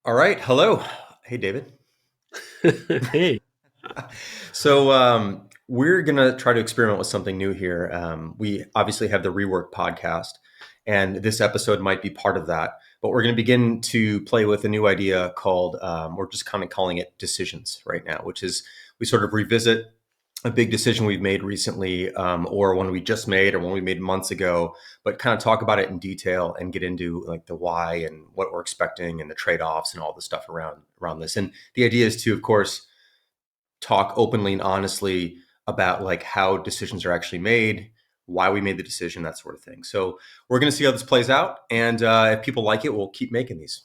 All right. Hello. Hey, David. Hey. So we're going to try to experiment with something new here. We obviously have the Rework podcast, and this episode might be part of that. But we're going to begin to play with a new idea called, we're just kind of calling it decisions right now, which is we sort of revisit a big decision we've made recently, or one we just made, or one we made months ago, but kind of talk about it in detail and get into like the why and what we're expecting and the trade-offs and all the stuff around this. And the idea is to, of course, talk openly and honestly about like how decisions are actually made, why we made the decision, that sort of thing. So we're going to see how this plays out, and if people like it, we'll keep making these.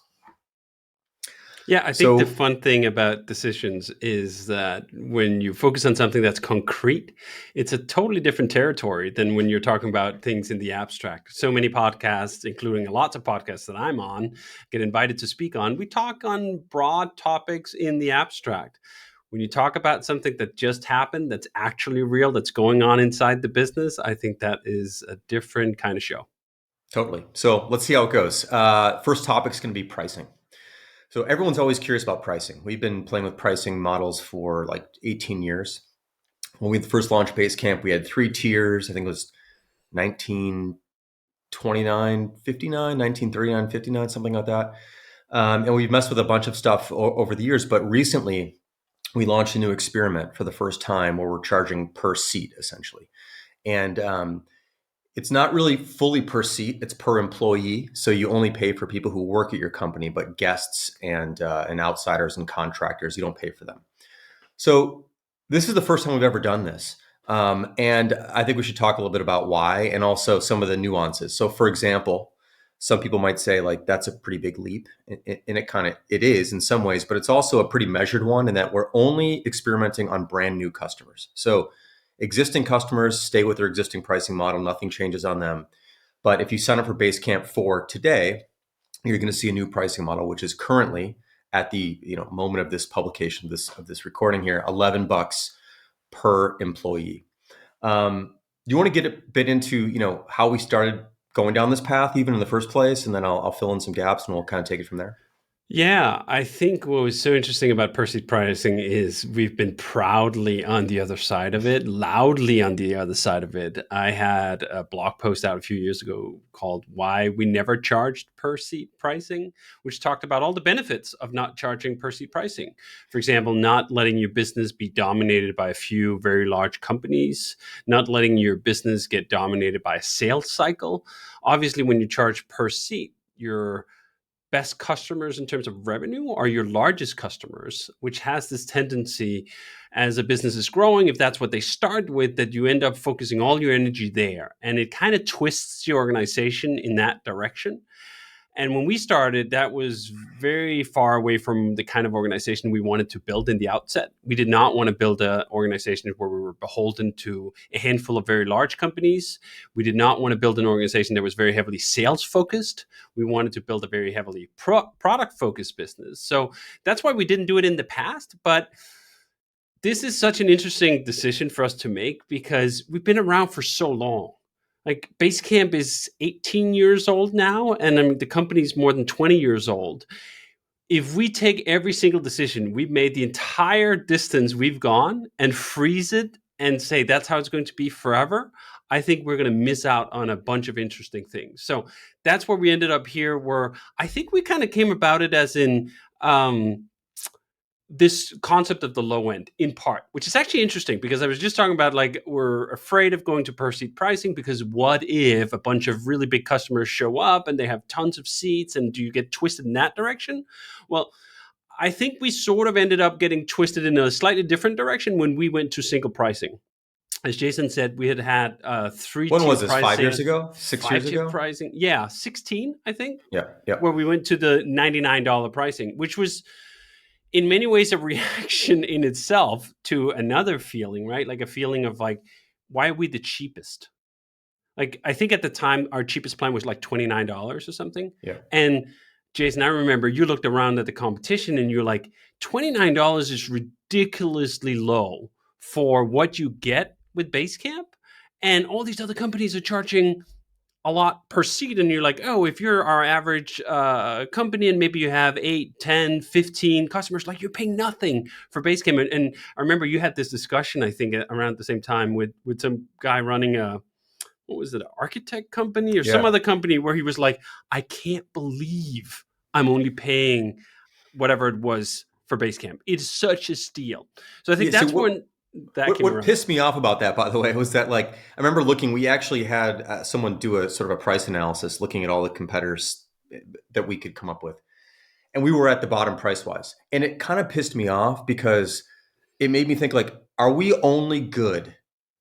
Yeah, I think the So fun thing about decisions is that when you focus on something that's concrete, it's a totally different territory than when you're talking about things in the abstract. So many podcasts, including lots of podcasts that I'm on, get invited to speak on. We talk on broad topics in the abstract. When you talk about something that just happened, that's actually real, that's going on inside the business, I think that is a different kind of show. totally. So let's see how it goes. First topic is going to be pricing. So everyone's always curious about pricing. We've been playing with pricing models for like 18 years. When we first launched Basecamp, we had three tiers. I think it was 1929.59, 1939.59, something like that. And we've messed with a bunch of stuff over the years. But recently, we launched a new experiment for the first time where we're charging per seat, essentially. And it's not really fully per seat; it's per employee. So you only pay for people who work at your company, but guests and outsiders and contractors, you don't pay for them. So this is the first time we've ever done this, and I think we should talk a little bit about why and also some of the nuances. So, for example, some people might say like that's a pretty big leap, and it is in some ways, but it's also a pretty measured one in that we're only experimenting on brand new customers. So existing customers stay with their existing pricing model, nothing changes on them. But if you sign up for Basecamp for today, you're going to see a new pricing model, which is currently at the moment of this publication of this recording here, $11 per employee. Do you want to get a bit into how we started going down this path even in the first place, and then I'll fill in some gaps and we'll kind of take it from there. Yeah, I think what was so interesting about per-seat pricing is we've been proudly on the other side of it, loudly on the other side of it. I had a blog post out a few years ago called Why We Never Charged Per-Seat Pricing, which talked about all the benefits of not charging per-seat pricing. For example, not letting your business be dominated by a few very large companies, not letting your business get dominated by a sales cycle. Obviously, when you charge per seat, you're best customers in terms of revenue are your largest customers, which has this tendency as a business is growing, if that's what they start with, that you end up focusing all your energy there. And it kind of twists your organization in that direction. And when we started, that was very far away from the kind of organization we wanted to build in the outset. We did not want to build an organization where we were beholden to a handful of very large companies. We did not want to build an organization that was very heavily sales focused. We wanted to build a very heavily product focused business. So that's why we didn't do it in the past. But this is such an interesting decision for us to make because we've been around for so long. Like Basecamp is 18 years old now, and I mean, the company's more than 20 years old. If we take every single decision we've made, the entire distance we've gone, and freeze it and say that's how it's going to be forever, I think we're going to miss out on a bunch of interesting things. So that's where we ended up here, where I think we kind of came about it as in this concept of the low end in part, which is actually interesting because I was just talking about like we're afraid of going to per seat pricing because what if a bunch of really big customers show up and they have tons of seats and do you get twisted in that direction? Well, I think we sort of ended up getting twisted in a slightly different direction when we went to single pricing. As Jason said, we had three When tier was this? 5 years pricing, ago? 6 years five tier ago? pricing. Yeah, 16, I think, Yeah, yeah. where we went to the $99 pricing, which was in many ways a reaction in itself to another feeling, right? Like a feeling of like, why are we the cheapest? Like I think at the time our cheapest plan was like $29 or something. Yeah. And Jason, I remember you looked around at the competition and you're like, $29 is ridiculously low for what you get with Basecamp. And all these other companies are charging a lot per seat, and you're like, oh, if you're our average company and maybe you have 8, 10, 15 customers, like you're paying nothing for Basecamp. And I remember you had this discussion, I think, around the same time with some guy running a, what was it, an architect company or some Yeah. other company, where he was like, I can't believe I'm only paying whatever it was for Basecamp. It's such a steal. So I think Yeah. So that's what when that what came what around. pissed me off about that, by the way, was that like I remember looking. We actually had someone do a sort of a price analysis, looking at all the competitors that we could come up with, and we were at the bottom price wise, and it kind of pissed me off because it made me think like, are we only good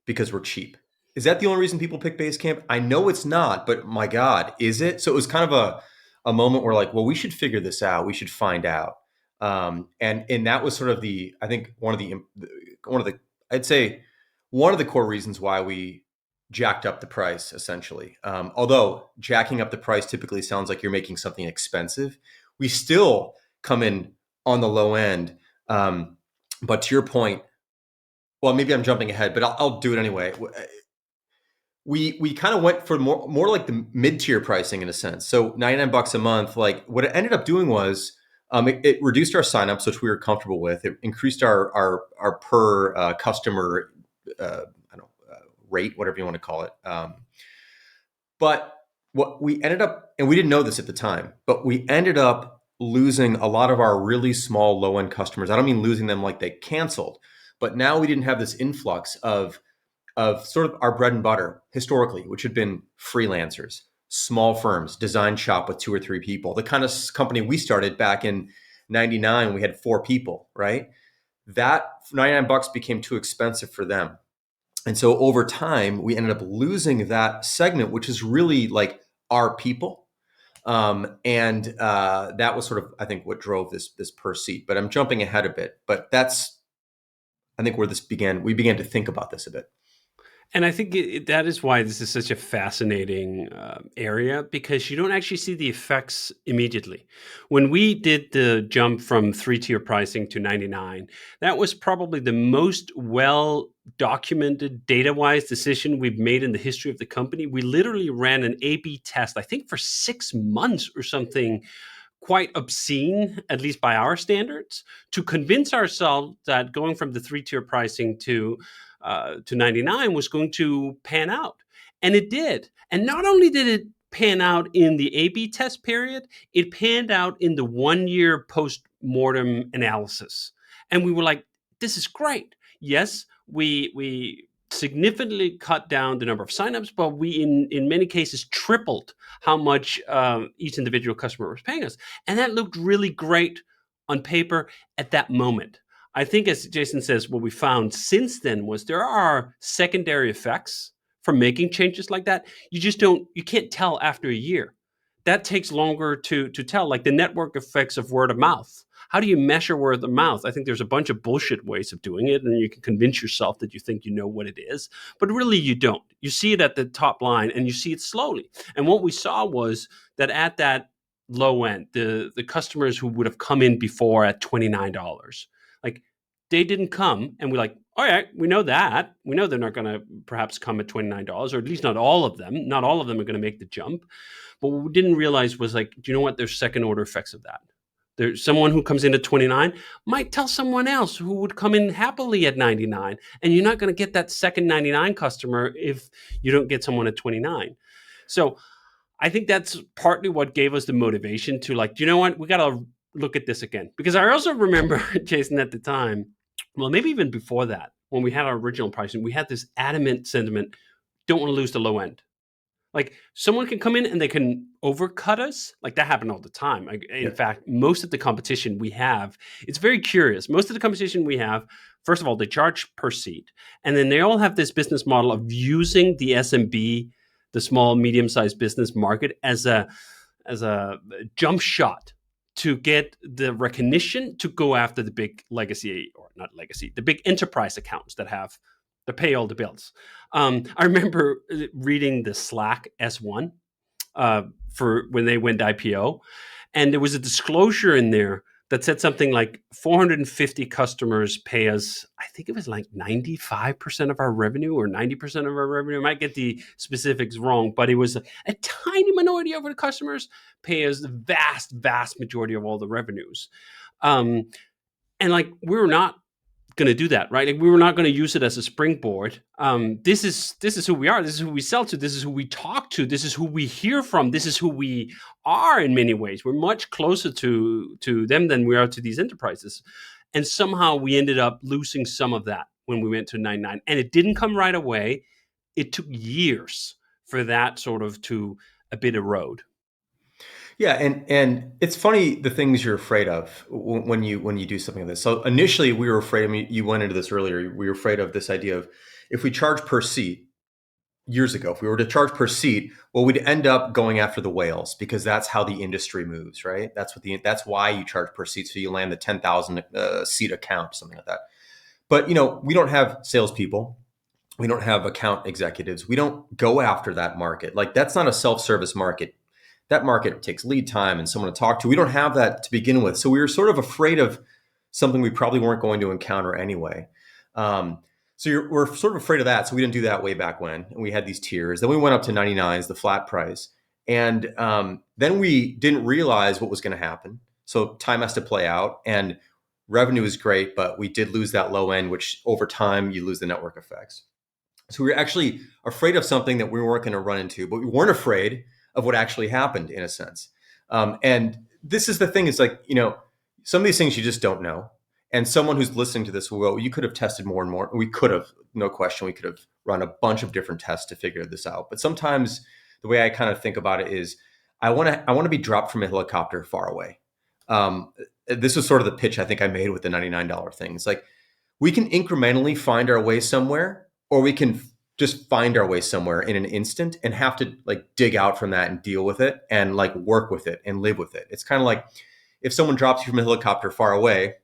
because we're cheap? Is that the only reason people pick Basecamp? I know it's not, but my God, is it? So it was kind of a moment where like, well, we should figure this out. We should find out. And that was sort of the, I think one of the I'd say one of the core reasons why we jacked up the price essentially. Although jacking up the price typically sounds like you're making something expensive, we still come in on the low end. But to your point, well, maybe I'm jumping ahead, but I'll do it anyway. We kind of went for more like the mid tier pricing in a sense. So $99 a month. Like what it ended up doing was it reduced our signups, which we were comfortable with. It increased our per customer I don't know, rate, whatever you want to call it. But what we ended up, and we didn't know this at the time, but we ended up losing a lot of our really small low end customers. I don't mean losing them like they canceled, but now we didn't have this influx of sort of our bread and butter historically, which had been freelancers, small firms, design shop with 2 or 3 people, the kind of company we started back in 99. We had 4 people, right? That $99 became too expensive for them. And so over time, we ended up losing that segment, which is really like our people. And that was sort of, I think, what drove this per seat. But I'm jumping ahead a bit. But that's, I think, where this began. We began to think about this a bit. And I think that is why this is such a fascinating area, because you don't actually see the effects immediately. When we did the jump from 3 tier pricing to 99, that was probably the most well documented data wise decision we've made in the history of the company. We literally ran an A B test, I think for 6 months or something, quite obscene, at least by our standards, to convince ourselves that going from the 3 tier pricing to 99 was going to pan out. And it did. And not only did it pan out in the A B test period, it panned out in the 1 year post mortem analysis. And we were like, this is great. Yes, we significantly cut down the number of signups, but we in many cases tripled how much each individual customer was paying us. And that looked really great on paper at that moment. I think, as Jason says, what we found since then was there are secondary effects from making changes like that. You can't tell after a year. That takes longer to tell, like the network effects of word of mouth. How do you measure word of mouth? I think there's a bunch of bullshit ways of doing it, and you can convince yourself that you think you know what it is, but really you don't. You see it at the top line, and you see it slowly. And what we saw was that at that low end, the customers who would have come in before at $29, like they didn't come, and we're like, all right, we know that. We know they're not going to perhaps come at $29, or at least not all of them. Not all of them are going to make the jump. But what we didn't realize was, like, do you know what? There's second order effects of that. There's someone who comes in at 29 might tell someone else who would come in happily at 99, and you're not going to get that second 99 customer if you don't get someone at 29. So I think that's partly what gave us the motivation to, like, do you know what? We got to look at this again. Because I also remember, Jason, at the time, well, maybe even before that, when we had our original pricing, we had this adamant sentiment: don't want to lose the low end. Like, someone can come in and they can overcut us. Like, that happened all the time. Like, in Yeah. fact, most of the competition we have, it's very curious. Most of the competition we have, first of all, they charge per seat. And then they all have this business model of using the SMB, the small, medium-sized business market, as a jump shot to get the recognition to go after the big legacy, or not legacy, the big enterprise accounts that pay all the bills. I remember reading the Slack S1 for when they went IPO, and there was a disclosure in there that said something like 450 customers pay us, I think it was like 95% of our revenue or 90% of our revenue. I might get the specifics wrong, but it was a tiny minority of our customers pay us the vast majority of all the revenues. Um, and like we were not going to do that, right? Like we were not going to use it as a springboard. This is who we are. This is who we sell to. This is who we talk to. This is who we hear from. This is who we are in many ways. We're much closer to them than we are to these enterprises, and somehow we ended up losing some of that when we went to 99. And it didn't come right away. It took years for that sort of to a bit erode. Yeah, and it's funny the things you're afraid of when you do something like this. So initially, we were afraid. I mean, you went into this earlier. We were afraid of this idea of if we charge per seat years ago. If we were to charge per seat, well, we'd end up going after the whales because that's how the industry moves, right? That's why you charge per seat. So you land the 10,000 seat account, something like that. But we don't have salespeople. We don't have account executives. We don't go after that market. Like that's not a self-service market. That market takes lead time and someone to talk to. We don't have that to begin with. So we were sort of afraid of something we probably weren't going to encounter anyway. We're sort of afraid of that. So we didn't do that way back when. And we had these tiers. Then we went up to 99s, the flat price. And then we didn't realize what was going to happen. So time has to play out. And revenue is great, but we did lose that low end, which over time you lose the network effects. So we were actually afraid of something that we weren't going to run into, but we weren't afraid of what actually happened in a sense. And this is the thing, it's like, some of these things you just don't know. And someone who's listening to this will go, you could have tested more and more. We could have, no question, we could have run a bunch of different tests to figure this out. But sometimes the way I kind of think about it is I want to be dropped from a helicopter far away. This was sort of the pitch I think I made with the $99 thing. It's like we can incrementally find our way somewhere, or we can just find our way somewhere in an instant and have to like dig out from that and deal with it and like work with it and live with it. It's kind of like if someone drops you from a helicopter far away,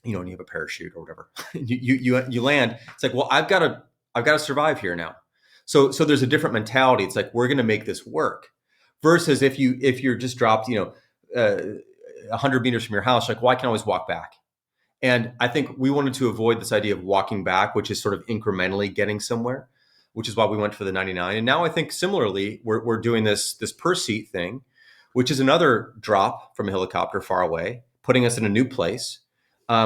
and you have a parachute or whatever, you land. It's like, well, I've got to survive here now. So there's a different mentality. It's like we're going to make this work, versus if you're just dropped, 100 meters from your house, like, well, I can always walk back. And I think we wanted to avoid this idea of walking back, which is sort of incrementally getting somewhere, which is why we went for the 99. And now I think similarly, we're doing this per seat thing, which is another drop from a helicopter far away, putting us in a new place,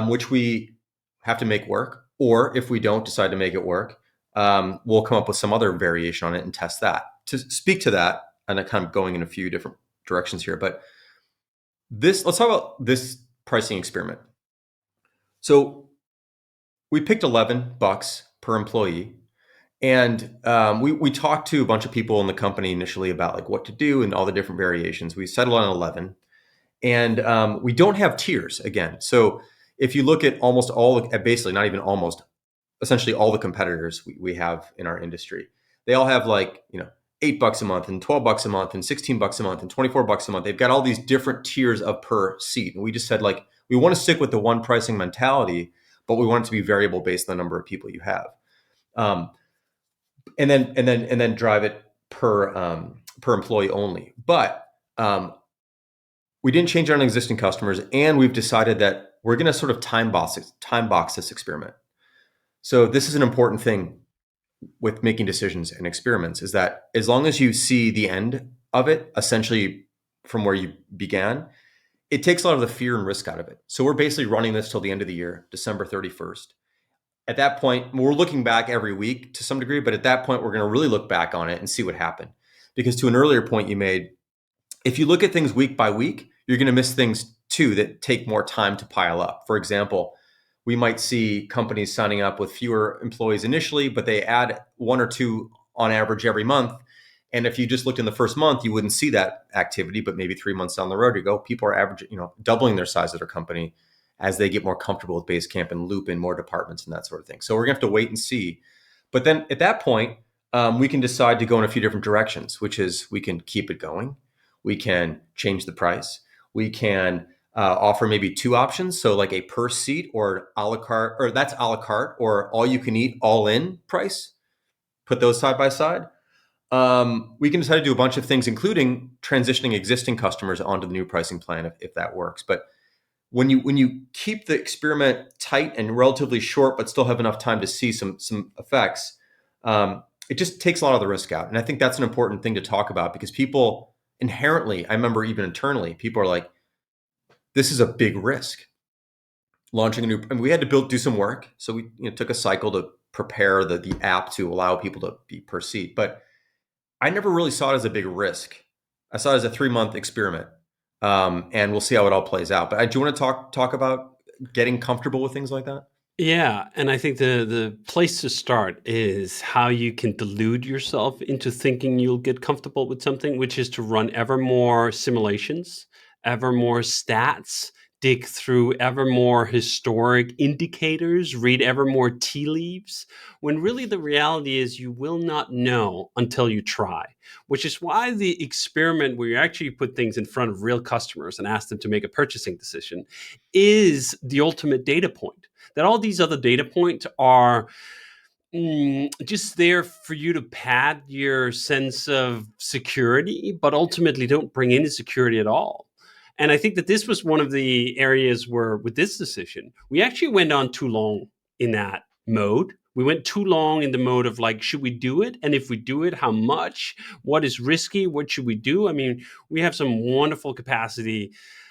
which we have to make work. Or if we don't decide to make it work, we'll come up with some other variation on it and test that. To speak to that, and I'm kind of going in a few different directions here, but let's talk about this pricing experiment. So we picked $11 per employee. And we talked to a bunch of people in the company initially about like what to do and all the different variations. We settled on 11, and we don't have tiers again. So if you look at almost all, basically not even almost, essentially all the competitors we have in our industry, they all have like $8 a month and $12 a month and $16 a month and $24 a month. They've got all these different tiers of per seat, and we just said like we want to stick with the one pricing mentality, but we want it to be variable based on the number of people you have. And then drive it per employee only. But we didn't change on existing customers, and we've decided that we're going to sort of time box this experiment. So this is an important thing with making decisions and experiments, is that as long as you see the end of it, essentially from where you began, it takes a lot of the fear and risk out of it. So we're basically running this till the end of the year, December 31st. At that point, we're looking back every week to some degree, but at that point, we're going to really look back on it and see what happened. Because to an earlier point you made, if you look at things week by week, you're going to miss things too that take more time to pile up. For example, we might see companies signing up with fewer employees initially, but they add one or two on average every month. And if you just looked in the first month, you wouldn't see that activity, but maybe 3 months down the road, you go, people are averaging, doubling their size of their company as they get more comfortable with Basecamp and loop in more departments and that sort of thing. So we're gonna have to wait and see. But then at that point, we can decide to go in a few different directions, which is we can keep it going. We can change the price. We can offer maybe two options. So like a per seat or a la carte, or that's a la carte, or all you can eat, all in price. Put those side by side. We can decide to do a bunch of things, including transitioning existing customers onto the new pricing plan if that works. But when you keep the experiment tight and relatively short, but still have enough time to see some effects, it just takes a lot of the risk out. And I think that's an important thing to talk about, because people inherently, I remember even internally, people are like, this is a big risk launching a new. And we had to do some work, so we took a cycle to prepare the app to allow people to be per seat. But I never really saw it as a big risk. I saw it as a 3-month experiment, and we'll see how it all plays out. But do you want to talk about getting comfortable with things like that? Yeah, and I think the place to start is how you can delude yourself into thinking you'll get comfortable with something, which is to run ever more simulations, ever more stats, dig through ever more historic indicators, read ever more tea leaves, when really the reality is you will not know until you try, which is why the experiment where you actually put things in front of real customers and ask them to make a purchasing decision is the ultimate data point. That all these other data points are just there for you to pad your sense of security, but ultimately don't bring any security at all. And I think that this was one of the areas where, with this decision, we actually went on too long in that mode. We went too long in the mode of like, should we do it? And if we do it, how much? What is risky? What should we do? I mean, we have some wonderful capacity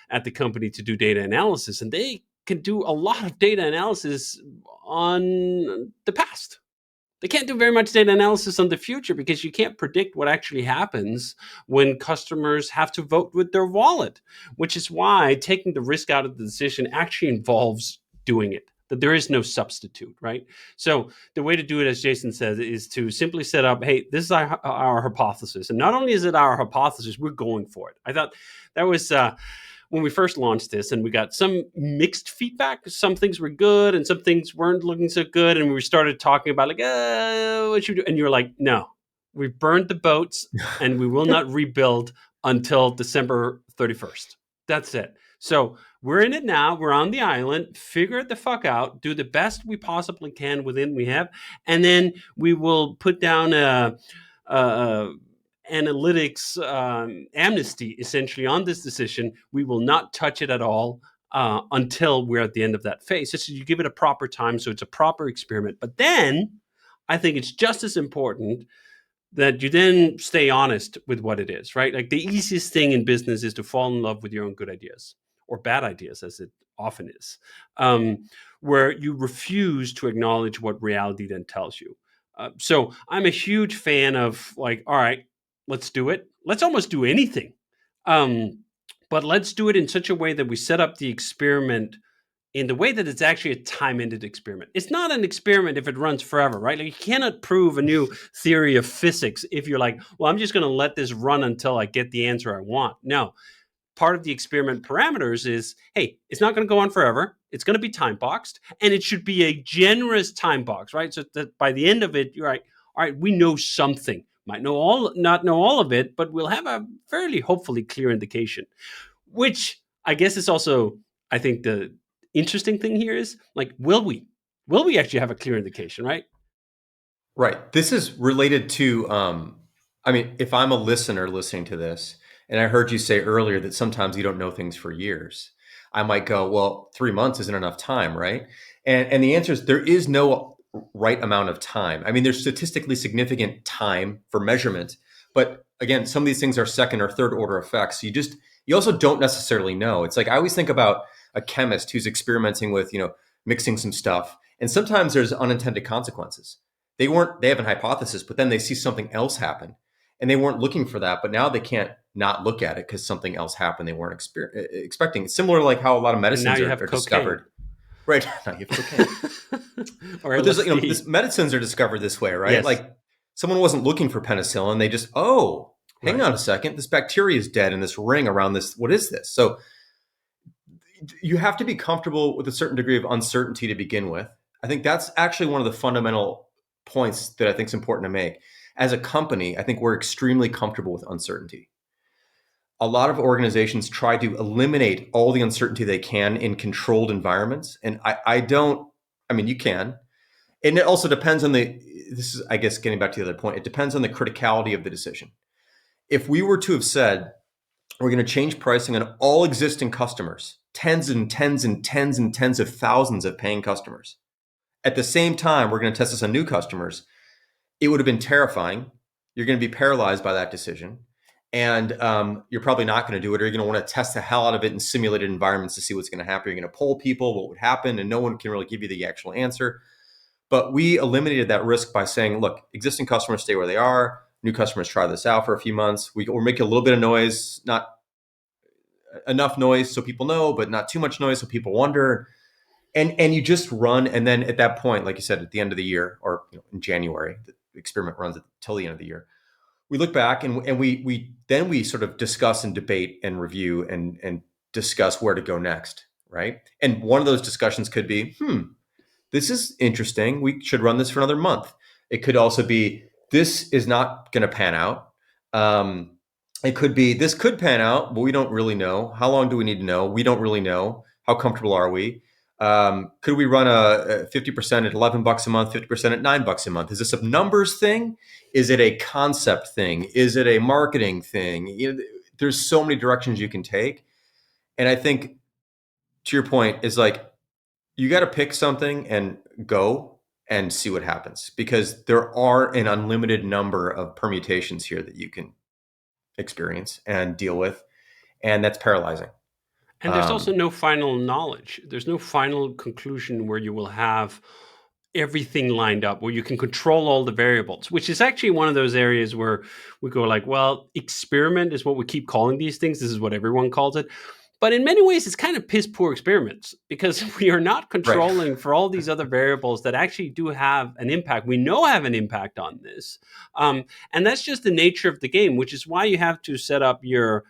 at the company to do data analysis, and they can do a lot of data analysis on the past. They can't do very much data analysis on the future because you can't predict what actually happens when customers have to vote with their wallet, which is why taking the risk out of the decision actually involves doing it. That there is no substitute, right? So the way to do it, as Jason says, is to simply set up, hey, this is our hypothesis. And not only is it our hypothesis, we're going for it. I thought that was when we first launched this, and we got some mixed feedback. Some things were good and some things weren't looking so good. And we started talking about like, what should we do? And you were like, no, we burned the boats and we will not rebuild until December 31st. That's it. So we're in it now. We're on the island. Figure it the fuck out. Do the best we possibly can within we have. And then we will put down a analytics amnesty essentially on this decision. We will not touch it at all until we're at the end of that phase. So you give it a proper time, so it's a proper experiment. But then I think it's just as important that you then stay honest with what it is, right? Like the easiest thing in business is to fall in love with your own good ideas, or bad ideas, as it often is, where you refuse to acknowledge what reality then tells you. So I'm a huge fan of like, all right, let's do it. Let's almost do anything. But let's do it in such a way that we set up the experiment in the way that it's actually a time-ended experiment. It's not an experiment if it runs forever, right? Like you cannot prove a new theory of physics if you're like, well, I'm just going to let this run until I get the answer I want. No. Part of the experiment parameters is, hey, it's not going to go on forever. It's going to be time boxed, and it should be a generous time box, right? So that by the end of it, you're like, all right, we know something. Might not know all of it, but we'll have a fairly, hopefully, clear indication. Which I guess is also, I think, the interesting thing here is like, will we? Will we actually have a clear indication, right? Right. This is related to, I mean, if I'm a listener listening to this, and I heard you say earlier that sometimes you don't know things for years, I might go, well, 3 months isn't enough time, right? And the answer is there is no right amount of time. I mean, there's statistically significant time for measurement, but again, some of these things are second or third order effects. You also don't necessarily know. It's like I always think about a chemist who's experimenting with, mixing some stuff, and sometimes there's unintended consequences. They have an hypothesis, but then they see something else happen, and they weren't looking for that, but now they can't not look at it because something else happened they weren't expecting. It's similar to like how a lot of And now medicines you are have discovered. cocaine. Right. Now you have cocaine. Or But there's, LSD. medicines are discovered this way, right? Yes. Like someone wasn't looking for penicillin. They just, oh, hang Right. on a second. This bacteria is dead in this ring around this. What is this? So you have to be comfortable with a certain degree of uncertainty to begin with. I think that's actually one of the fundamental points that I think is important to make. As a company, I think we're extremely comfortable with uncertainty. A lot of organizations try to eliminate all the uncertainty they can in controlled environments. And I don't, I mean, you can. And it also depends on this is, I guess, getting back to the other point, it depends on the criticality of the decision. If we were to have said, we're going to change pricing on all existing customers, tens and tens and tens and tens of thousands of paying customers. At the same time, we're going to test this on new customers. It would have been terrifying. You're going to be paralyzed by that decision. And you're probably not going to do it, or you're going to want to test the hell out of it in simulated environments to see what's going to happen. You're going to poll people, what would happen, and no one can really give you the actual answer. But we eliminated that risk by saying, look, existing customers stay where they are. New customers try this out for a few months. We're making a little bit of noise, not enough noise so people know, but not too much noise so people wonder. And you just run, and then at that point, like you said, at the end of the year, or in January, the experiment runs until the end of the year. We look back and we sort of discuss and debate and review and discuss where to go next, right? And one of those discussions could be, this is interesting. We should run this for another month. It could also be, this is not going to pan out. It could be, this could pan out, but we don't really know. How long do we need to know? We don't really know. How comfortable are we? Could we run a 50% at $11 a month, 50% at $9 a month? Is this a numbers thing? Is it a concept thing? Is it a marketing thing? There's so many directions you can take. And I think, to your point, is like, you got to pick something and go and see what happens, because there are an unlimited number of permutations here that you can experience and deal with. And that's paralyzing. And there's also no final knowledge. There's no final conclusion where you will have everything lined up, where you can control all the variables, which is actually one of those areas where we go like, well, experiment is what we keep calling these things. This is what everyone calls it. But in many ways, it's kind of piss poor experiments, because we are not controlling for all these other variables that actually do have an impact. We know have an impact on this. And that's just the nature of the game, which is why you have to set up your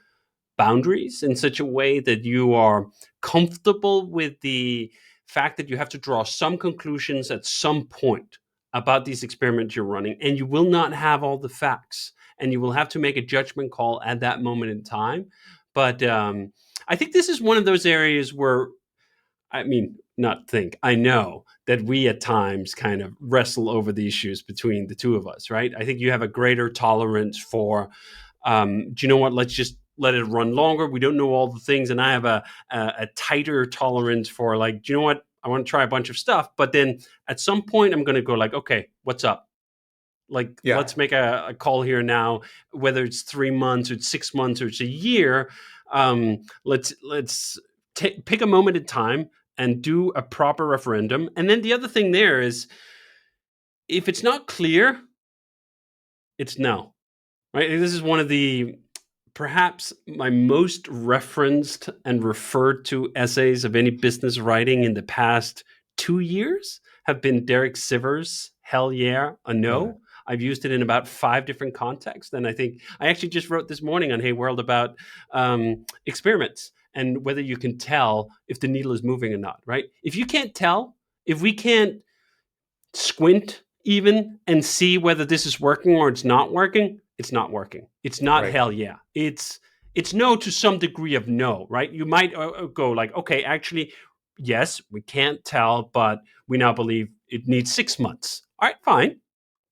boundaries in such a way that you are comfortable with the fact that you have to draw some conclusions at some point about these experiments you're running, and you will not have all the facts, and you will have to make a judgment call at that moment in time. But I think this is one of those areas where, I know that we at times kind of wrestle over the issues between the two of us, right? I think you have a greater tolerance for, do you know what, let's just let it run longer. We don't know all the things. And I have a tighter tolerance for, like, do you know what, I want to try a bunch of stuff. But then at some point I'm going to go like, okay, what's up? Like, let's make a call here now, whether it's 3 months or it's 6 months or it's a year. Let's pick a moment in time and do a proper referendum. And then the other thing there is, if it's not clear, it's no, right? This is one of the, perhaps my most referenced and referred to essays of any business writing in the past 2 years have been Derek Sivers' Hell Yeah, a No. I've used it in about 5 different contexts. And I think I actually just wrote this morning on Hey World about experiments and whether you can tell if the needle is moving or not, right? If you can't tell, if we can't squint even and see whether this is working or it's not working, it's not working. It's not hell yeah. It's no to some degree of no, right? You might go like, okay, actually, yes, we can't tell, but we now believe it needs 6 months. All right, fine.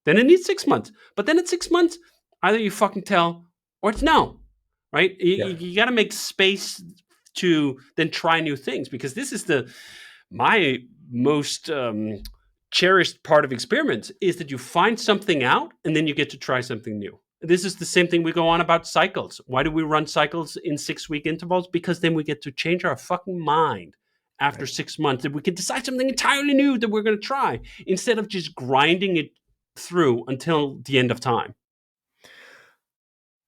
Then it needs 6 months. But then at 6 months, either you fucking tell or it's no, right? You got to make space to then try new things, because this is my most cherished part of experiments, is that you find something out and then you get to try something new. This is the same thing we go on about cycles. Why do we run cycles in 6-week intervals? Because then we get to change our fucking mind after 6 months, and we can decide something entirely new that we're going to try, instead of just grinding it through until the end of time.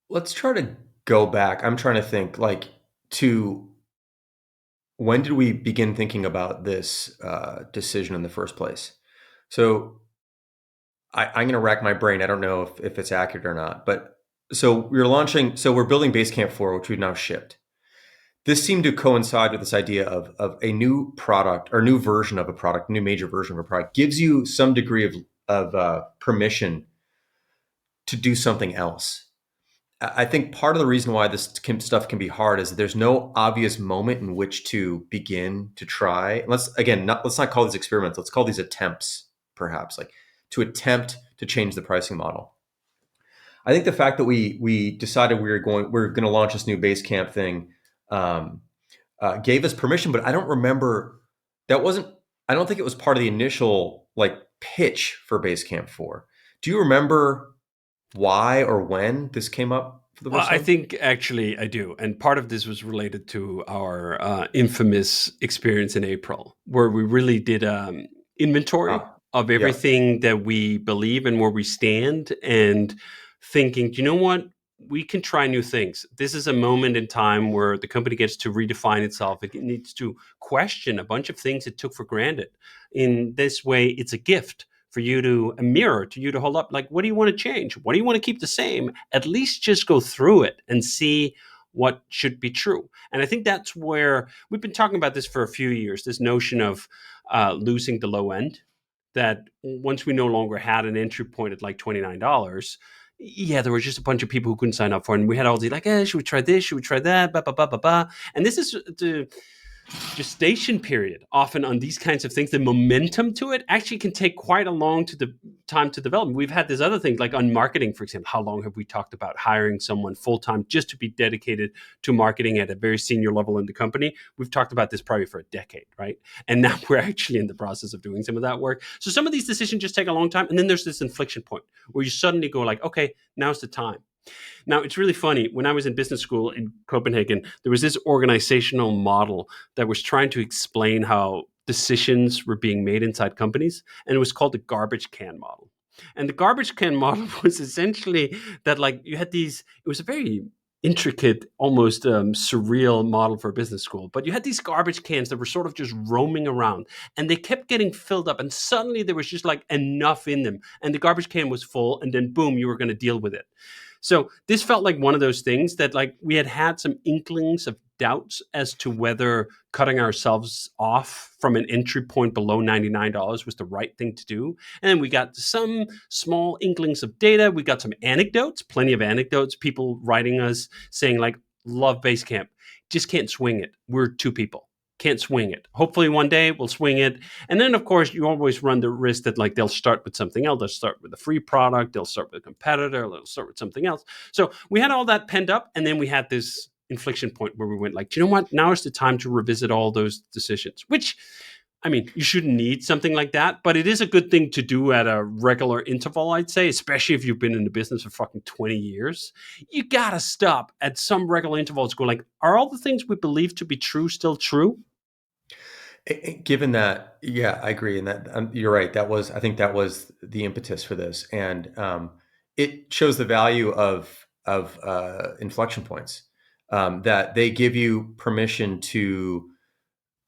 Let's try to go back. I'm trying to think, like, to when did we begin thinking about this decision in the first place? So I'm going to rack my brain. I don't know if it's accurate or not, but so we're building Basecamp 4, which we've now shipped. This seemed to coincide with this idea of a new product, or new version of a product, new major version of a product, gives you some degree of permission to do something else. I think part of the reason why this stuff can be hard is that there's no obvious moment in which to begin to try. Let's not call these experiments. Let's call these attempts, perhaps, like to attempt to change the pricing model. I think the fact that we decided we're going to launch this new Basecamp thing gave us permission, but I don't remember. That wasn't. I don't think it was part of the initial like pitch for Basecamp 4. Do you remember why or when this came up for the Well, first I time? think actually I do. And part of this was related to our infamous experience in April, where we really did inventory Ah, of yeah. everything that we believe and where we stand, and thinking, do you know what? We can try new things. This is a moment in time where the company gets to redefine itself. It needs to question a bunch of things it took for granted. In this way, it's a gift for you to, a mirror to you to hold up. Like, what do you want to change? What do you want to keep the same? At least just go through it and see what should be true. And I think that's where we've been talking about this for a few years, this notion of losing the low end, that once we no longer had an entry point at like $29, yeah, there were just a bunch of people who couldn't sign up for it. And we had all these like, should we try this? Should we try that? Ba, ba, ba, ba, ba. And this is the gestation period often on these kinds of things. The momentum to it actually can take quite a long time to develop. We've had this other thing like on marketing, for example. How long have we talked about hiring someone full-time just to be dedicated to marketing at a very senior level in the company? We've talked about this probably for a decade, right? And now we're actually in the process of doing some of that work. So some of these decisions just take a long time, and then there's this inflection point where you suddenly go like, okay, now's the time. Now, it's really funny. When I was in business school in Copenhagen, there was this organizational model that was trying to explain how decisions were being made inside companies, and it was called the garbage can model. And the garbage can model was essentially that, like, you had these, it was a very intricate, almost surreal model for a business school, but you had these garbage cans that were sort of just roaming around, and they kept getting filled up, and suddenly there was just like enough in them, and the garbage can was full, and then boom, you were going to deal with it. So this felt like one of those things that like we had some inklings of doubts as to whether cutting ourselves off from an entry point below $99 was the right thing to do. And then we got some small inklings of data. We got some anecdotes, plenty of anecdotes, people writing us saying like, love Basecamp, just can't swing it. We're two people. Can't swing it. Hopefully one day we'll swing it. And then of course you always run the risk that like they'll start with something else. They'll start with a free product. They'll start with a competitor. They'll start with something else. So we had all that pent up, and then we had this inflection point where we went like, do you know what? Now is the time to revisit all those decisions. Which, I mean, you shouldn't need something like that, but it is a good thing to do at a regular interval, I'd say, especially if you've been in the business for fucking 20 years. You gotta stop at some regular intervals, go like, are all the things we believe to be true still true? Given that, yeah, I agree, and that you're right. That was, I think, that was the impetus for this, and it shows the value of inflection points, that they give you permission to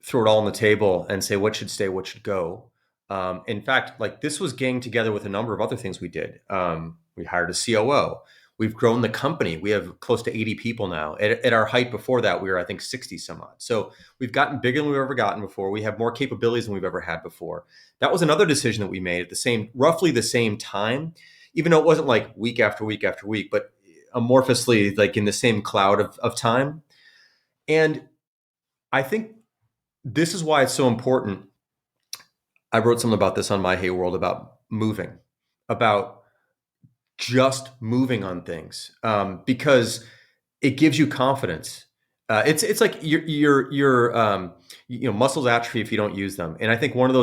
throw it all on the table and say what should stay, what should go. In fact, like this was ganged together with a number of other things we did. We hired a COO. We've grown the company. We have close to 80 people now. At our height before that, we were, I think, 60 some odd. So we've gotten bigger than we've ever gotten before. We have more capabilities than we've ever had before. That was another decision that we made at roughly the same time, even though it wasn't like week after week after week, but amorphously like in the same cloud of time. And I think this is why it's so important. I wrote something about this on My Hey World about moving, about just moving on things, because it gives you confidence. It's like your muscles atrophy if you don't use them. And I think one of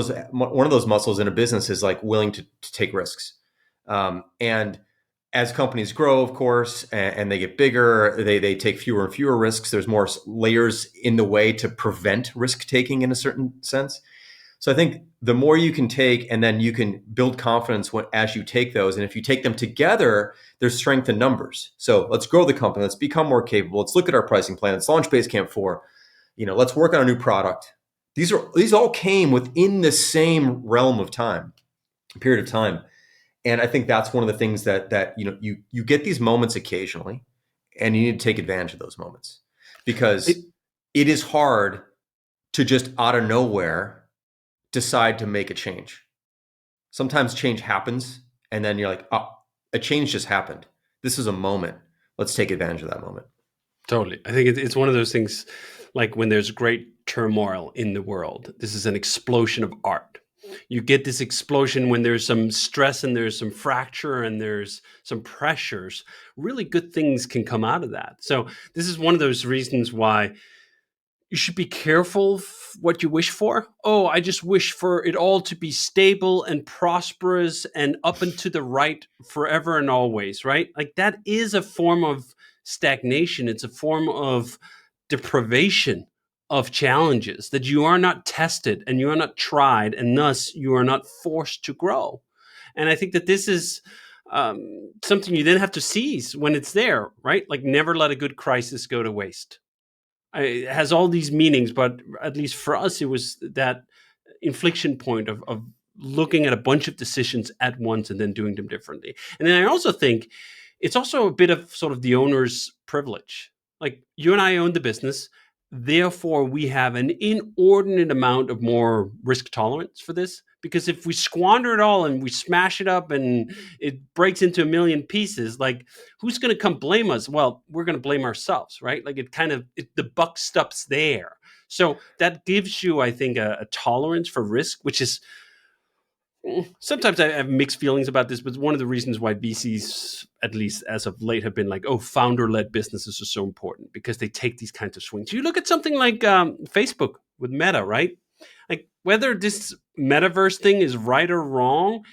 those muscles in a business is like willing to take risks. And as companies grow, of course, and they get bigger, they take fewer and fewer risks. There's more layers in the way to prevent risk taking in a certain sense. So I think the more you can take, and then you can build confidence as you take those. And if you take them together, there's strength in numbers. So let's grow the company. Let's become more capable. Let's look at our pricing plan. Let's launch Basecamp 4. Let's work on a new product. These all came within the same realm of time, period of time. And I think that's one of the things that you get these moments occasionally, and you need to take advantage of those moments, It, because it is hard to just out of nowhere decide to make a change. Sometimes change happens, and then you're like, oh, a change just happened. This is a moment. Let's take advantage of that moment. Totally. I think it's one of those things like when there's great turmoil in the world, this is an explosion of art. You get this explosion when there's some stress and there's some fracture and there's some pressures. Really good things can come out of that. So, this is one of those reasons why you should be careful what you wish for. Oh, I just wish for it all to be stable and prosperous and up and to the right forever and always, right? Like that is a form of stagnation. It's a form of deprivation of challenges that you are not tested and you are not tried, and thus you are not forced to grow. And I think that this is something you then have to seize when it's there, right? Like never let a good crisis go to waste. It has all these meanings, but at least for us, it was that inflection point of looking at a bunch of decisions at once and then doing them differently. And then I also think it's also a bit of sort of the owner's privilege. Like you and I own the business, therefore we have an inordinate amount of more risk tolerance for this. Because if we squander it all and we smash it up and it breaks into a million pieces, like who's going to come blame us? Well, we're going to blame ourselves, right? Like the buck stops there. So that gives you, I think, a tolerance for risk, which is sometimes I have mixed feelings about this, but one of the reasons why VCs, at least as of late, have been like, oh, founder-led businesses are so important because they take these kinds of swings. You look at something like Facebook with Meta, right? Like whether this metaverse thing is right or wrong,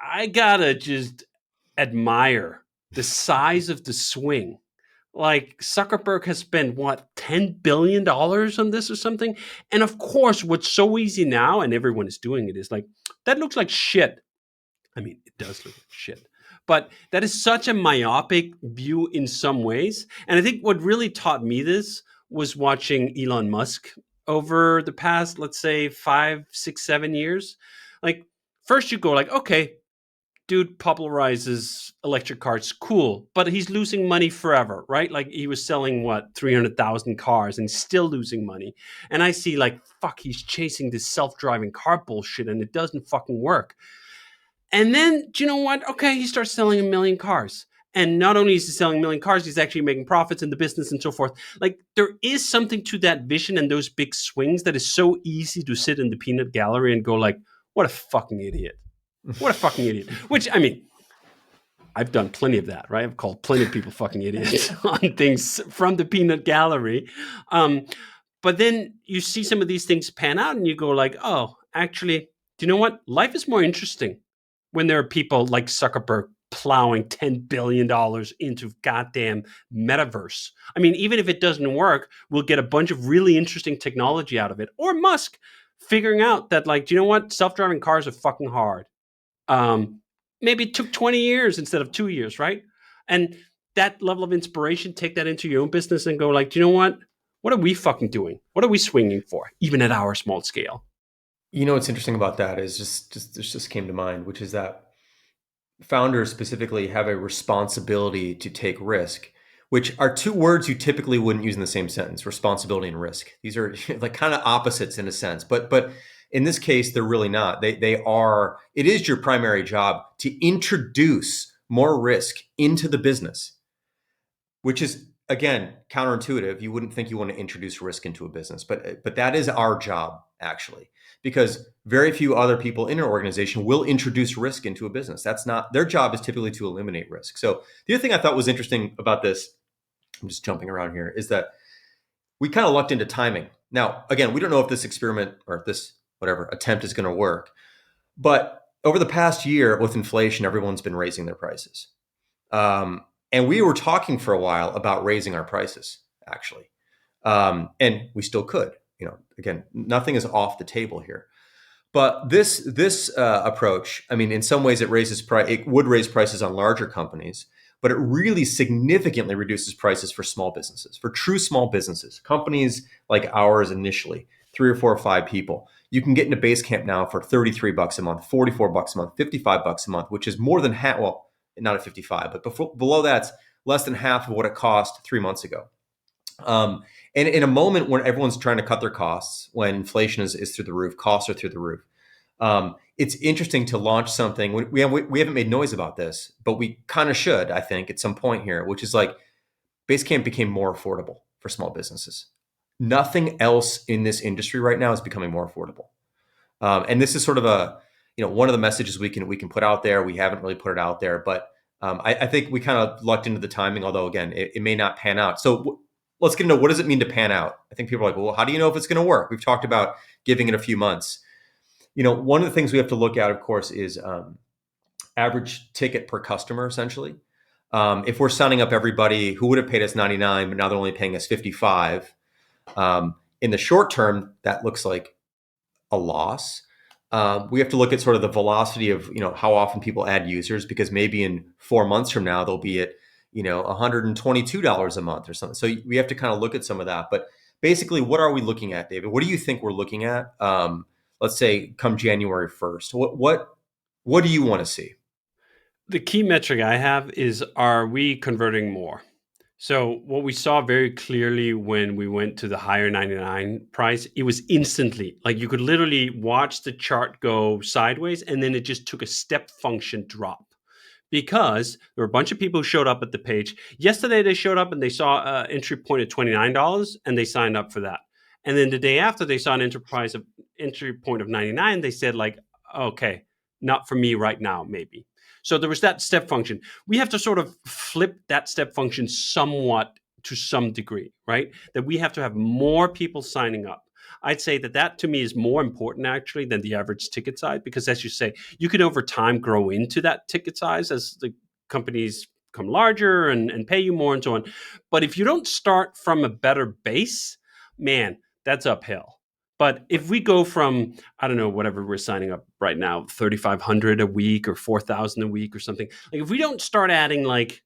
I gotta just admire the size of the swing. Like Zuckerberg has spent what $10 billion on this or something, and of course, what's so easy now, and everyone is doing it, is like that looks like shit. I mean, it does look like shit, but that is such a myopic view in some ways. And I think what really taught me this was watching Elon Musk over the past, let's say, 5, 6, 7 years. Like, first you go like, okay, dude popularizes electric cars, cool, but he's losing money forever, right? Like he was selling what 300,000 cars and still losing money. And I see like, fuck, he's chasing this self-driving car bullshit and it doesn't fucking work. And then, do you know what? Okay, he starts selling a million cars. And not only is he selling a million cars, he's actually making profits in the business and so forth. Like there is something to that vision and those big swings that is so easy to sit in the peanut gallery and go like, what a fucking idiot. What a fucking idiot. Which, I mean, I've done plenty of that, right? I've called plenty of people fucking idiots on things from the peanut gallery. But then you see some of these things pan out and you go like, oh, actually, do you know what? Life is more interesting when there are people like Zuckerberg plowing $10 billion into goddamn metaverse. I mean, even if it doesn't work, we'll get a bunch of really interesting technology out of it. Or Musk figuring out that, like, do you know what? Self-driving cars are fucking hard. Um, Maybe it took 20 years instead of 2 years, right? And that level of inspiration, take that into your own business and go like, do you know what? What are we fucking doing? What are we swinging for, even at our small scale? You know what's interesting about that is just this just came to mind, which is that founders specifically have a responsibility to take risk, which are two words you typically wouldn't use in the same sentence: responsibility and risk. These are like kind of opposites in a sense, but in this case, they're really not. They are. It is your primary job to introduce more risk into the business, which is again counterintuitive. You wouldn't think you want to introduce risk into a business, but that is our job actually, because very few other people in an organization will introduce risk into a business. That's not their job. Is typically to eliminate risk. So the other thing I thought was interesting about this, I'm just jumping around here, is that we kind of lucked into timing. Now, again, we don't know if this experiment or this whatever attempt is going to work, but over the past year with inflation, everyone's been raising their prices. And we were talking for a while about raising our prices, actually. And we still could. You know, again, nothing is off the table here. But this approach, I mean, in some ways, it raises price. It would raise prices on larger companies, but it really significantly reduces prices for small businesses, for true small businesses, companies like ours initially, 3 or 4 or 5 people. You can get into Basecamp now for $33 a month, $44 a month, $55 a month, which is more than half. Well, not at 55, but below that's less than half of what it cost 3 months ago. And in a moment when everyone's trying to cut their costs, when inflation is through the roof, costs are through the roof, it's interesting to launch something. We haven't made noise about this, but we kind of should, I think, at some point here, which is like Basecamp became more affordable for small businesses. Nothing else in this industry right now is becoming more affordable. And this is sort of one of the messages we can put out there. We haven't really put it out there, but I think we kind of lucked into the timing, although again, it may not pan out. So let's get into what does it mean to pan out. I think people are like, well, how do you know if it's going to work? We've talked about giving it a few months. One of the things we have to look at, of course, is average ticket per customer, essentially. If we're signing up everybody who would have paid us 99, but now they're only paying us 55, in the short term, that looks like a loss. We have to look at sort of the velocity of how often people add users, because maybe in 4 months from now they'll be at $122 a month or something. So we have to kind of look at some of that. But basically, what are we looking at, David? What do you think we're looking at? Let's say come January 1st. What do you want to see? The key metric I have is, are we converting more? So what we saw very clearly when we went to the higher 99 price, it was instantly, like you could literally watch the chart go sideways and then it just took a step function drop, because there were a bunch of people who showed up at the page. Yesterday, they showed up and they saw an entry point at $29 and they signed up for that. And then the day after, they saw an entry point of 99. They said, like, okay, not for me right now, maybe. So there was that step function. We have to sort of flip that step function somewhat to some degree, right? That we have to have more people signing up. I'd say that to me is more important actually than the average ticket size, because as you say, you can over time grow into that ticket size as the companies become larger and pay you more and so on. But if you don't start from a better base, man, that's uphill. But if we go from, I don't know, whatever we're signing up right now, 3,500 a week or 4,000 a week or something, like if we don't start adding like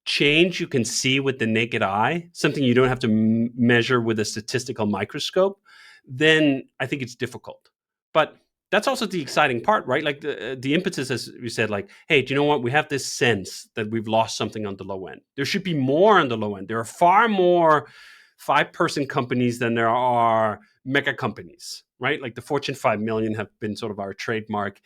change you can see with the naked eye, something you don't have to measure with a statistical microscope, then I think it's difficult. But that's also the exciting part, right? Like the impetus, as we said, like, hey, do you know what? We have this sense that we've lost something on the low end. There should be more on the low end. There are far more 5-person companies than there are mega companies, right? Like the Fortune 5 million have been sort of our trademark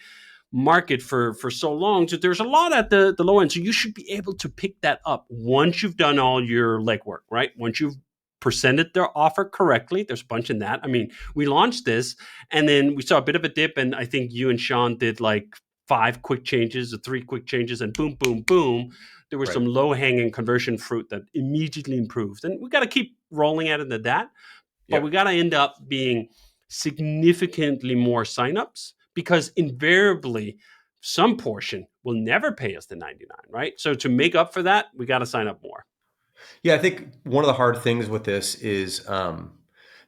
market for so long. So there's a lot at the low end. So you should be able to pick that up once you've done all your legwork, right? Once you've presented their offer correctly. There's a bunch in that. I mean, we launched this and then we saw a bit of a dip, and I think you and Sean did like 5 quick changes or 3 quick changes, and boom, boom, boom. There was Right. some low hanging conversion fruit that immediately improved. And we got to keep rolling at it into that. But we Yep. got to end up being significantly more signups, because invariably some portion will never pay us the 99, right? So to make up for that, we got to sign up more. Yeah, I think one of the hard things with this is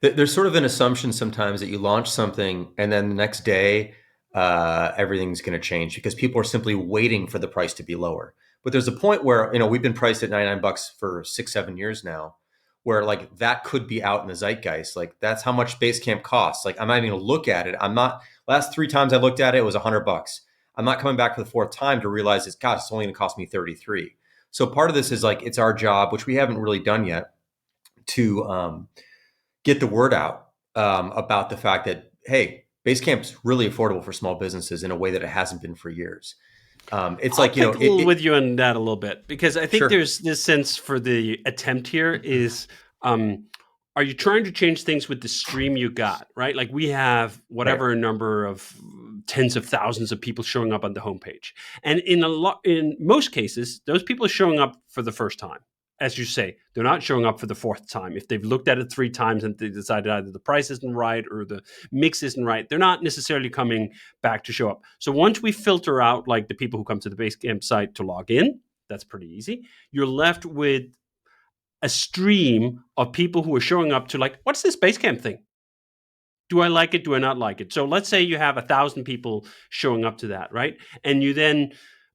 there's sort of an assumption sometimes that you launch something and then the next day everything's going to change because people are simply waiting for the price to be lower. But there's a point where we've been priced at $99 for 6-7 years now, where like that could be out in the zeitgeist. Like that's how much Basecamp costs. Like I'm not even going to look at it. I'm not. Last 3 times I looked at it, it was $100. I'm not coming back for the 4th time to realize it's only going to cost me 33. So part of this is like it's our job, which we haven't really done yet, to get the word out about the fact that hey, Basecamp's really affordable for small businesses in a way that it hasn't been for years. It's I'll like pick with you on that a little bit, because I think sure, there's this sense for the attempt here is, are you trying to change things with the stream you got, right? Like we have right, whatever number of tens of thousands of people showing up on the homepage, and in most cases, those people are showing up for the first time. As you say, they're not showing up for the 4th time. If they've looked at it 3 times and they decided either the price isn't right or the mix isn't right, they're not necessarily coming back to show up. So once we filter out like the people who come to the Basecamp site to log in, that's pretty easy. You're left with a stream of people who are showing up to like, what's this Basecamp thing? Do I like it? Do I not like it? So let's say you have 1,000 people showing up to that, right? And you then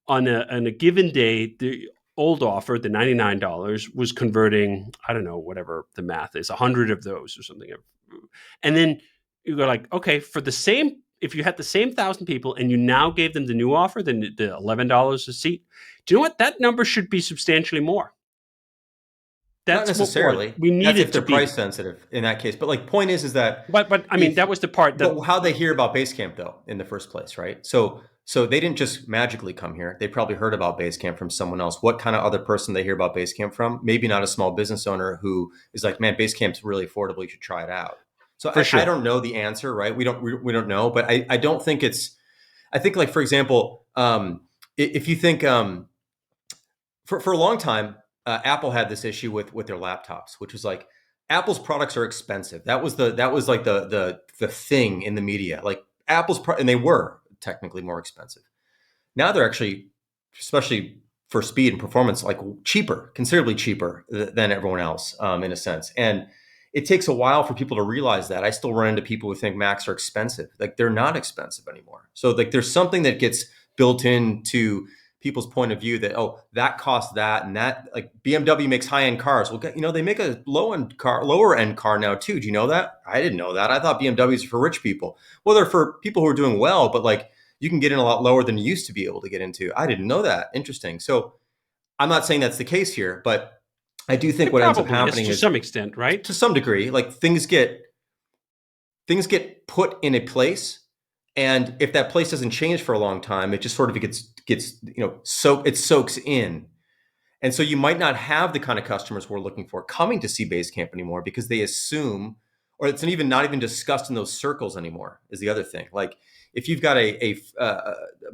on a given day, the old offer, the $99, was converting, I don't know, whatever the math is, 100 of those or something. And then you go like, okay, for the same, if you had the same 1,000 people and you now gave them the new offer, then the $11 a seat, do you know what? That number should be substantially more. not That's what necessarily. we need That's it if to they're price be. sensitive in that case. But like, point is that But I mean, if that was the part that, but how they hear about Basecamp though in the first place, right? So they didn't just magically come here. They probably heard about Basecamp from someone else. What kind of other person they hear about Basecamp from? Maybe not a small business owner who is like, man, Basecamp's really affordable. You should try it out. So for I sure. don't know the answer, right? We don't know, but I don't think it's. I think like for example, if you think for a long time, Apple had this issue with their laptops, which was like Apple's products are expensive. That was like the thing in the media. Like and they were technically more expensive. Now they're actually, especially for speed and performance, like cheaper, considerably cheaper than everyone else, in a sense. And it takes a while for people to realize that. I still run into people who think Macs are expensive. Like they're not expensive anymore. So like there's something that gets built into people's point of view that, oh, that costs that, and that, like BMW makes high end cars. Well, they make a lower end car now too. Do you know that? I didn't know that. I thought BMWs are for rich people. Well, they're for people who are doing well, but like you can get in a lot lower than you used to be able to get into. I didn't know that. Interesting. So I'm not saying that's the case here, but I do think It what ends up probably is happening to is, some extent, right? to some degree, like things get put in a place, and if that place doesn't change for a long time, it just sort of gets it soaks in. And so you might not have the kind of customers we're looking for coming to see Basecamp anymore because they assume, or it's even not even discussed in those circles anymore, is the other thing. Like if you've got a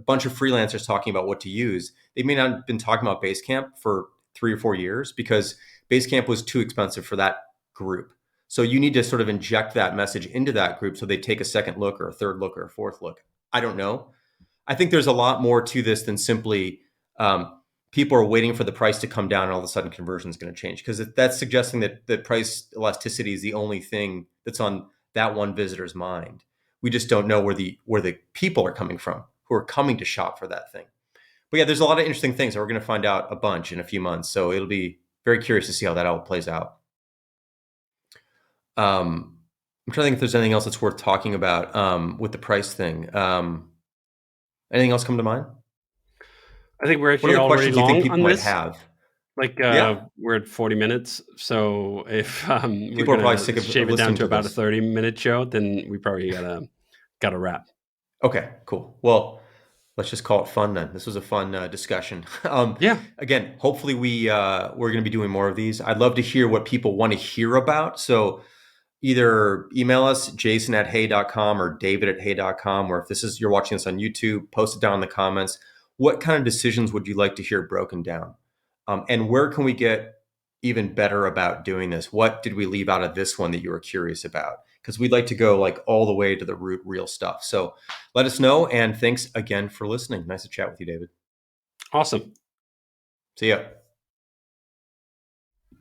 bunch of freelancers talking about what to use, they may not have been talking about Basecamp for 3 or 4 years because Basecamp was too expensive for that group. So you need to sort of inject that message into that group so they take a second look or a third look or a fourth look. I don't know. I think there's a lot more to this than simply people are waiting for the price to come down and all of a sudden conversion is going to change, because that's suggesting that the price elasticity is the only thing that's on that one visitor's mind. We just don't know where the people are coming from who are coming to shop for that thing. But yeah, there's a lot of interesting things that we're going to find out a bunch in a few months. So it'll be very curious to see how that all plays out. I'm trying to think if there's anything else that's worth talking about with the price thing. Anything else come to mind? I think we're What actually other already questions do you think long people on might this. have? Like Yeah, we're at 40 minutes, so if we're people are probably sick gonna of shave it down listening to to about a this. 30-minute show, then we probably gotta wrap. Okay, cool. Well, let's just call it fun then. This was a fun discussion. Yeah, Again, hopefully we're going to be doing more of these. I'd love to hear what people want to hear about. So either email us, jason@hey.com or david@hey.com, or if you're watching this on YouTube, post it down in the comments. What kind of decisions would you like to hear broken down? And where can we get even better about doing this? What did we leave out of this one that you were curious about? Because we'd like to go like all the way to the root real stuff. So let us know. And thanks again for listening. Nice to chat with you, David. awesome. See ya.